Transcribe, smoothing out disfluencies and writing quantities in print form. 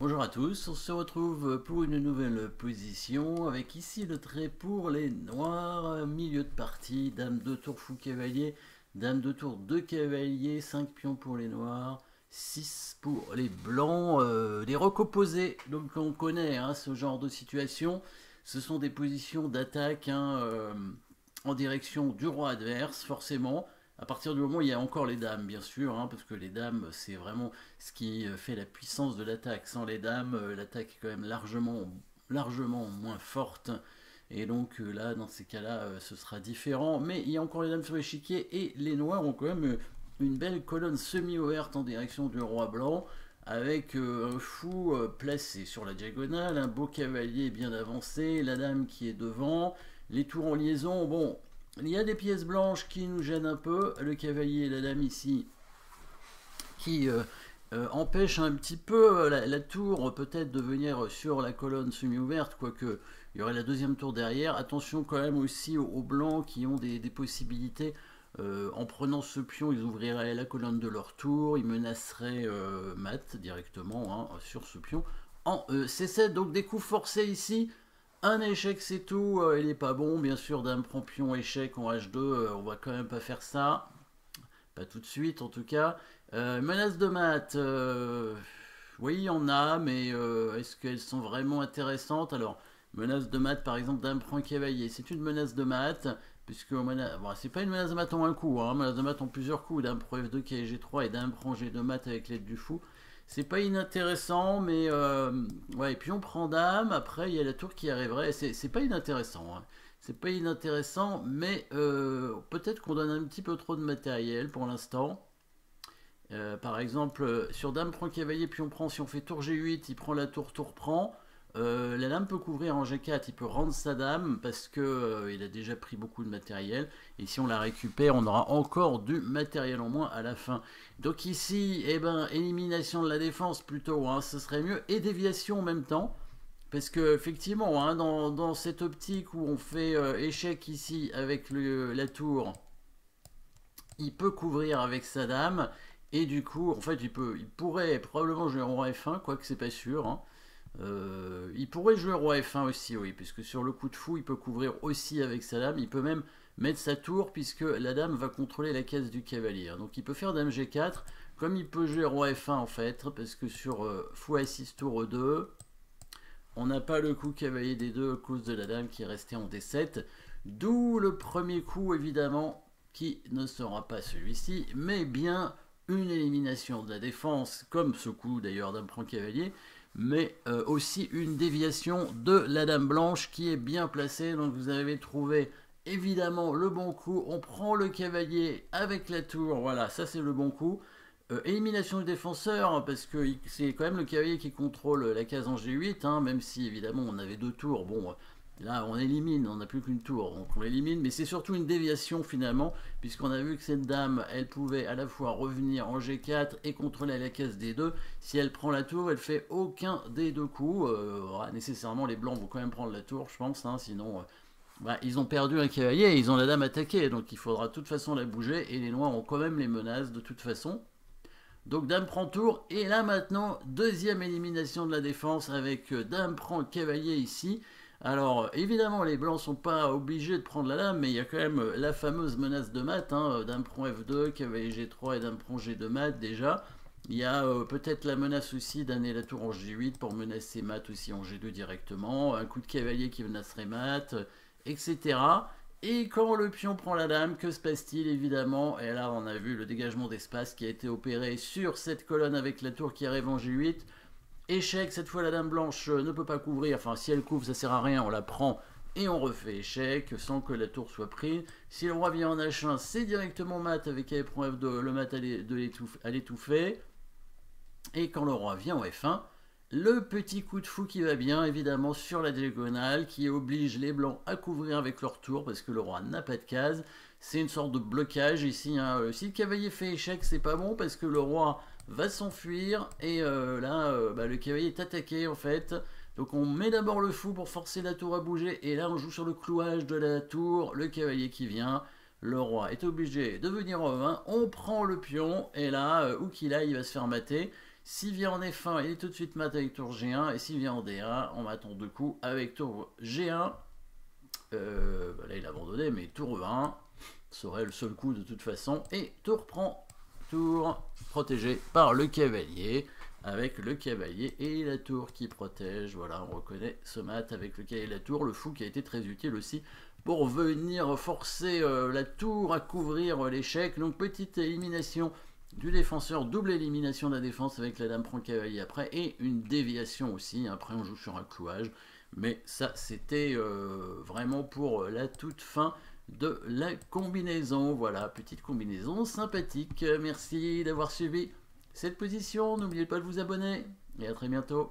Bonjour à tous, on se retrouve pour une nouvelle position avec ici le trait pour les noirs, milieu de partie, dame de tour fou cavalier, dame de tour 2 cavaliers, 5 pions pour les noirs, 6 pour les blancs, des recomposés, donc on connaît ce genre de situation, ce sont des positions d'attaque en direction du roi adverse forcément. À partir du moment où il y a encore les dames, bien sûr, parce que les dames, c'est vraiment ce qui fait la puissance de l'attaque. Sans les dames, l'attaque est quand même largement moins forte. Et donc là, dans ces cas-là, ce sera différent. Mais il y a encore les dames sur l'échiquier et les noirs ont quand même une belle colonne semi-ouverte en direction du roi blanc avec un fou placé sur la diagonale, un beau cavalier bien avancé, la dame qui est devant, les tours en liaison. Bon, il y a des pièces blanches qui nous gênent un peu, le cavalier et la dame ici qui empêchent un petit peu la tour peut-être de venir sur la colonne semi-ouverte, quoique il y aurait la deuxième tour derrière. Attention quand même aussi aux blancs qui ont des possibilités. En prenant ce pion, ils ouvriraient la colonne de leur tour, ils menaceraient mat directement sur ce pion en C7, donc des coups forcés ici. Un échec c'est tout, il n'est pas bon, bien sûr dame prend pion échec en H2, on va quand même pas faire ça, pas tout de suite en tout cas. Menace de mat, oui il y en a, mais est-ce qu'elles sont vraiment intéressantes? Alors, menace de mat par exemple dame prend cavalier, c'est une menace de mat, puisque bon, c'est pas une menace de mat en un coup, menace de mat en plusieurs coups, dame prend F2 qui est G3 et dame prend G2 mat avec l'aide du fou. C'est pas inintéressant, mais ouais, et puis on prend dame, après il y a la tour qui arriverait, c'est pas inintéressant, c'est pas inintéressant, mais peut-être qu'on donne un petit peu trop de matériel pour l'instant. Par exemple, sur dame prend cavalier, puis on prend, si on fait tour G8, il prend la tour, tour prend. La dame peut couvrir en G4, il peut rendre sa dame parce que il a déjà pris beaucoup de matériel. Et si on la récupère, on aura encore du matériel en moins à la fin. Donc ici, eh ben, élimination de la défense plutôt, ce serait mieux. Et déviation en même temps. Parce que effectivement, dans cette optique où on fait échec ici avec la tour, il peut couvrir avec sa dame. Et du coup, en fait, il pourrait probablement jouer roi F1, quoique c'est pas sûr. Il pourrait jouer roi F1 aussi, oui, puisque sur le coup de fou, il peut couvrir aussi avec sa dame. Il peut même mettre sa tour, puisque la dame va contrôler la case du cavalier. Donc il peut faire dame G4, comme il peut jouer roi F1 en fait, parce que sur fou A6 tour E2, on n'a pas le coup cavalier D2 à cause de la dame qui est restée en D7. D'où le premier coup, évidemment, qui ne sera pas celui-ci, mais bien une élimination de la défense, comme ce coup d'ailleurs dame prend cavalier, mais aussi une déviation de la dame blanche qui est bien placée. Donc vous avez trouvé évidemment le bon coup. On prend le cavalier avec la tour, voilà, ça c'est le bon coup. Élimination du défenseur, parce que c'est quand même le cavalier qui contrôle la case en G8, même si évidemment on avait deux tours. Bon, là on élimine, on n'a plus qu'une tour, donc on l'élimine, mais c'est surtout une déviation finalement, puisqu'on a vu que cette dame, elle pouvait à la fois revenir en G4 et contrôler la case D2. Si elle prend la tour, elle fait aucun des deux coups. Nécessairement, les blancs vont quand même prendre la tour, je pense, sinon... ils ont perdu un cavalier et ils ont la dame attaquée, donc il faudra de toute façon la bouger, et les noirs ont quand même les menaces de toute façon. Donc dame prend tour, et là maintenant, deuxième élimination de la défense avec dame prend cavalier ici. Alors évidemment les blancs sont pas obligés de prendre la dame, mais il y a quand même la fameuse menace de mat, dame prend F2, cavalier G3 et dame prend G2 mat déjà. Il y a peut-être la menace aussi d'amener la tour en G8 pour menacer mat aussi en G2 directement, un coup de cavalier qui menacerait mat, etc. Et quand le pion prend la dame, que se passe-t-il évidemment? Et là on a vu le dégagement d'espace qui a été opéré sur cette colonne avec la tour qui arrive en G8. Échec, cette fois la dame blanche ne peut pas couvrir, enfin si elle couvre ça sert à rien, on la prend et on refait échec sans que la tour soit prise. Si le roi vient en H1, c'est directement mat avec elle prend F2, le mat à l'étouffer. Et quand le roi vient en F1, le petit coup de fou qui va bien, évidemment, sur la diagonale, qui oblige les blancs à couvrir avec leur tour, parce que le roi n'a pas de case. C'est une sorte de blocage ici. Si le cavalier fait échec, c'est pas bon, parce que le roi va s'enfuir, et le cavalier est attaqué, en fait. Donc on met d'abord le fou pour forcer la tour à bouger, et là on joue sur le clouage de la tour, le cavalier qui vient. Le roi est obligé de venir en 20, on prend le pion, et là, où qu'il aille, il va se faire mater. S'il vient en F1, il est tout de suite mat avec tour G1. Et s'il vient en D1, on mat en 2 coups avec tour G1. Là, il a abandonné, mais tour E1 serait le seul coup de toute façon. Et tour prend tour protégé par le cavalier. Avec le cavalier et la tour qui protège. Voilà, on reconnaît ce mat avec le cavalier et la tour. Le fou qui a été très utile aussi pour venir forcer la tour à couvrir l'échec. Donc petite élimination du défenseur, double élimination de la défense avec la dame prend le cavalier après. Et une déviation aussi. Après on joue sur un clouage. Mais ça c'était vraiment pour la toute fin de la combinaison. Voilà, petite combinaison sympathique. Merci d'avoir suivi cette position. N'oubliez pas de vous abonner et à très bientôt.